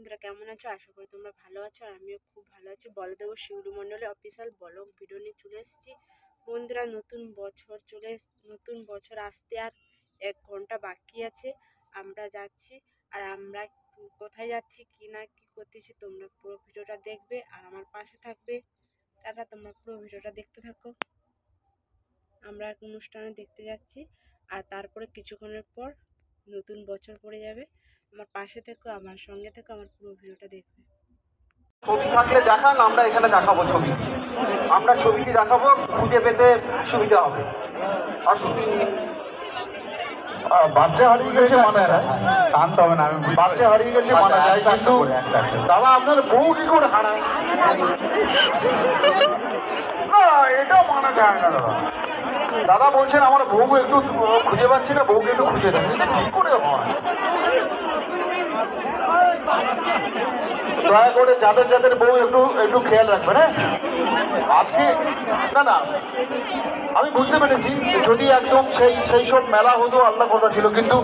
বন্ধুরা কেমন আছো? আশা করি তোমরা ভালো আছো আর আমিও খুব ভালো আছি। বলদেব শিউলি মণ্ডলের অফিসিয়াল ব্লগ ভিডিও নিয়ে চলে এসেছি। বন্ধুরা নতুন বছর আসতে আর 1 ঘন্টা বাকি আছে। আমরা যাচ্ছি, আর আমরা কোথায় যাচ্ছি কি না কি করতেছি তোমরা পুরো ভিডিওটা দেখবে আর আমার পাশে থাকবে। টাটা, তোমরা পুরো ভিডিওটা দেখতে থাকো। আমরা এক অনুষ্ঠানে দেখতে যাচ্ছি আর তারপরে কিছুক্ষণের পর নতুন বছর পড়ে যাবে। আমার পাশে থেকো, আমার সঙ্গে থেকো, আমার পুরো ভিডিওটা দেখবে। ছবি থাকলে দেখান, আমরা এখানে দেখাবো ছবি। আমরা ছবিটি দেখাবো, খুঁজে পেতে সুবিধা হবে। আসুন। বাচ্চা হারিয়ে গেছে মানা যায়, টানতে হবে না। বাচ্চা হারিয়ে গেছে মানা যায়, কিন্তু দাদা আপনার বউ কি করে হারায়? এটা মানা যায় না দাদা। দাদা বলছেন আমার বউ একটু খুঁজে পাচ্ছি না, বউকে একটু খুঁজে দেন। কি করে হয়? দয়া করে যাদের যাদের বউ একটু খেয়াল রাখবেন। হ্যাঁ, আজকে না আমি বুঝতে পেরেছি, যদি একদম সেই সব মেলা হতো আল্লাহ কথা ছিল, কিন্তু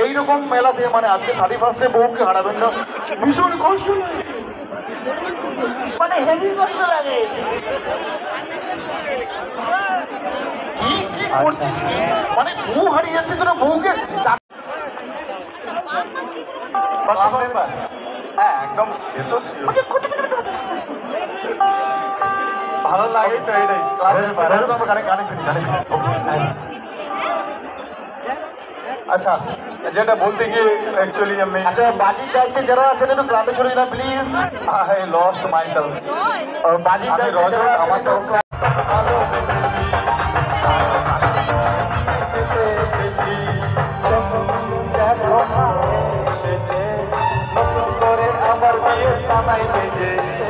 এইরকম মেলাতে মানে আজকে 31 বউকে হারাবেন না, ভীষণ কষ্ট, মানে হেভি কষ্ট লাগে। কি করছিস? মানে বউ হারিয়ে যাচ্ছে, তোরা বউকে হ্যাঁ একদম ভালো লাগে তো এটাই। আচ্ছা, যেটা বলতে গিয়ে অ্যাকচুয়ালি আমি বাজির দায়িত্বে যারা আছেন একটু ক্লাবে চলে যান প্লিজ। I lost myself. বাজির দায়িত্বে আমার তো সামাই বেজেছে।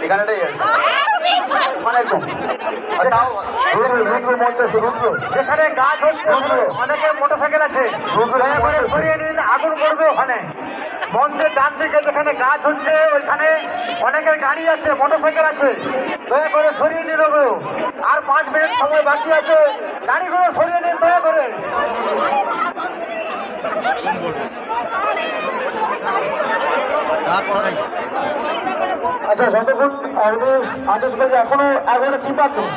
এখানেটাই আছে মানে যেখানে গাছ হচ্ছে অনেকে মোটরসাইকেল আছে, সরিয়ে নিন, আগুন করবে ওখানে। মঞ্চের ডান দিকে যেখানে গাছ হচ্ছে ওইখানে অনেকের গাড়ি আছে, মোটরসাইকেল আছে, দয়া করে সরিয়ে নিন। আর 5 মিনিট সময় বাকি আছে, গাড়িগুলো সরিয়ে নিন দয়া করে। আচ্ছা, যতক্ষণ আদেশ করেছে এখনো 11টা কি পাচ্ছেন?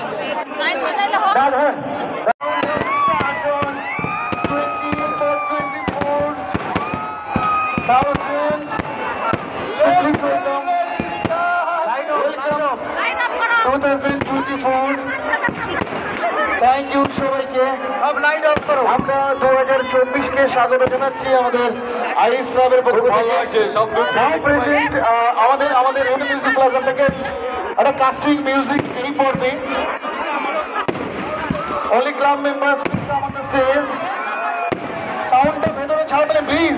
থ্যাংক ইউ সবাইকে। সব লাইন আপ করো। আমরা 2024-কে স্বাগত জানাচ্ছি আমাদের আইরিশ ক্লাবের পক্ষ থেকে। আমাদের মিউজিক প্লাজা থেকে একটা কাস্টিং মিউজিক এই পর্বে only club members on the stage. বলে 20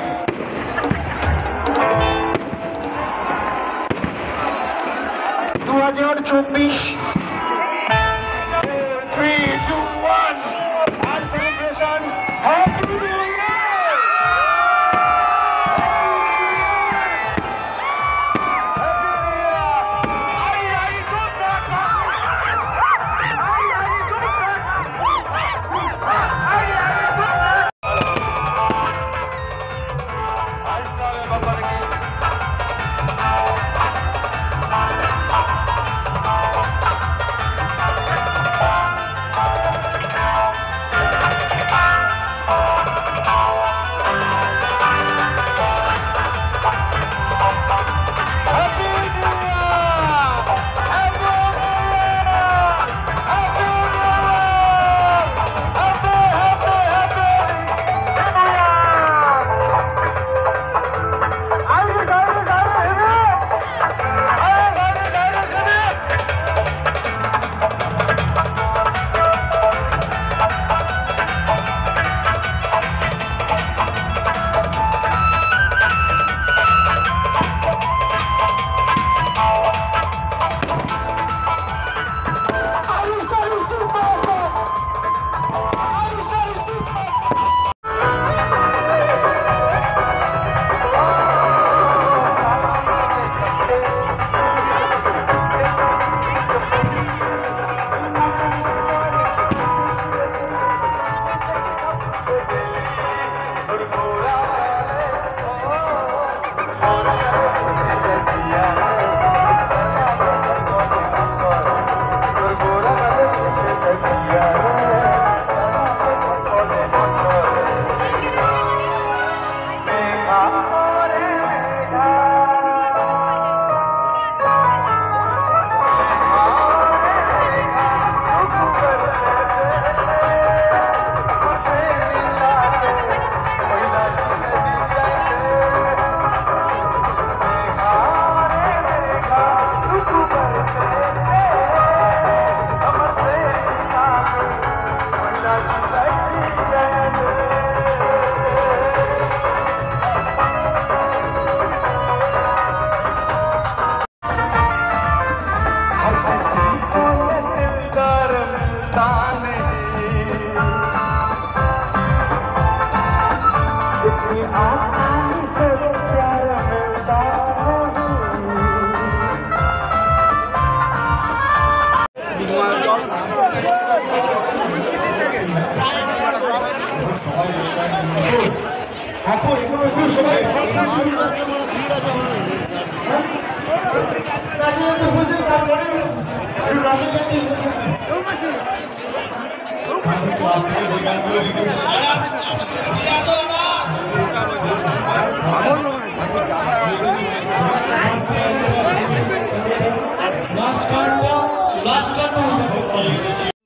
2024 3 2 1 আর সেলিব্রেশন হ্যাপি নিউ ইয়ার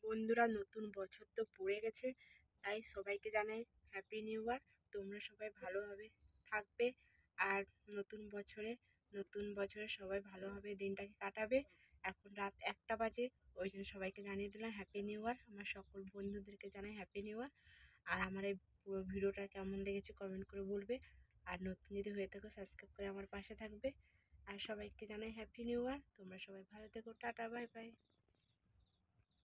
বন্ধুরা, নতুন বছর তো পড়ে গেছে, তাই সবাইকে জানাই হ্যাপি নিউ ইয়ার। তোমরা সবাই ভালোভাবে থাকবে আর নতুন বছরে সবাই ভালোভাবে দিনটাকে কাটাবে। এখন রাত 1টা বাজে, ওই জন্য সবাইকে জানিয়ে দিলাম হ্যাপি নিউ ইয়ার। আমার সকল বন্ধুদেরকে জানাই হ্যাপি নিউ ইয়ার। আর আমার এই পুরো ভিডিওটা কেমন লেগেছে কমেন্ট করে বলবে। আর নতুন যদি হয়ে থাকো সাবস্ক্রাইব করে আমার পাশে থাকবে। আর সবাইকে জানাই হ্যাপি নিউ ইয়ার। তোমরা সবাই ভালো থেকো, টাটা, বাই বাই।